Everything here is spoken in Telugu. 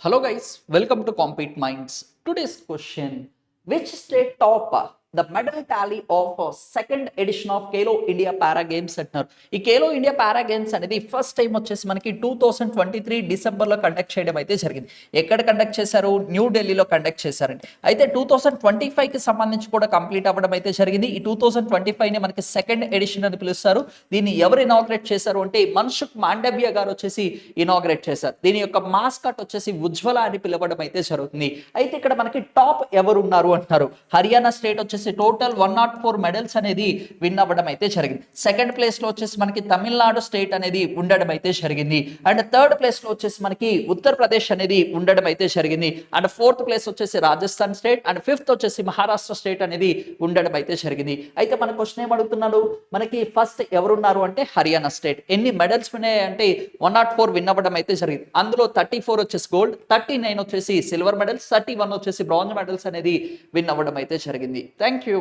Hello guys, welcome to Compete Minds. Today's question: which state top the medal tally of second edition of Kelo India Para Games అంటున్నారు. ఈ Kelo India Para Games అనేది ఫస్ట్ టైం వచ్చేసి మనకి 2023 డిసెంబర్లో కండక్ట్ చేయడం అయితే జరిగింది. ఎక్కడ కండక్ట్ చేశారు? న్యూ ఢిల్లీలో కండక్ట్ చేశారండి. అయితే 2025కి సంబంధించి కూడా కంప్లీట్ అవ్వడం అయితే జరిగింది. ఈ 2025ని మనకి సెకండ్ ఎడిషన్ అని పిలుస్తారు. దీన్ని ఎవరు ఇనాగ్రేట్ చేశారు అంటే మన్సుఖ్ మాండవ్య గారు వచ్చేసి ఇనాగ్రేట్ చేశారు. దీని యొక్క మాస్కట్ వచ్చేసి ఉజ్వల అని పిలవడం అయితే జరుగుతుంది. అయితే ఇక్కడ మనకి టాప్ ఎవరు ఉన్నారు అంటారు. హర్యానా స్టేట్ వచ్చేసి టోటల్ 104 మెడల్స్ అనేది విన్ అవ్వడం అయితే జరిగింది. సెకండ్ ప్లేస్ లో వచ్చేసి మనకి తమిళనాడు స్టేట్ అనేది ఉండడం అయితే జరిగింది. అండ్ థర్డ్ ప్లేస్ లో వచ్చేసి మనకి ఉత్తరప్రదేశ్ అనేది ఉండడం అయితే జరిగింది. అండ్ ఫోర్త్ ప్లేస్ వచ్చేసి రాజస్థాన్ స్టేట్ అండ్ ఫిఫ్త్ వచ్చేసి మహారాష్ట్ర స్టేట్ అనేది ఉండడం అయితే జరిగింది. అయితే మన క్వశ్చన్ ఏం అడుగుతున్నాడు, మనకి ఫస్ట్ ఎవరున్నారు అంటే హర్యానా స్టేట్. ఎన్ని మెడల్స్ విన్నాయి అంటే 104 విన్ అవ్వడం అయితే జరిగింది. అందులో 34 వచ్చేసి గోల్డ్, 39 వచ్చేసి సిల్వర్ మెడల్స్, 31 వచ్చేసి బ్రాంజ్ మెడల్స్ అనేది విన్ అవ్వడం అయితే జరిగింది. Thank you.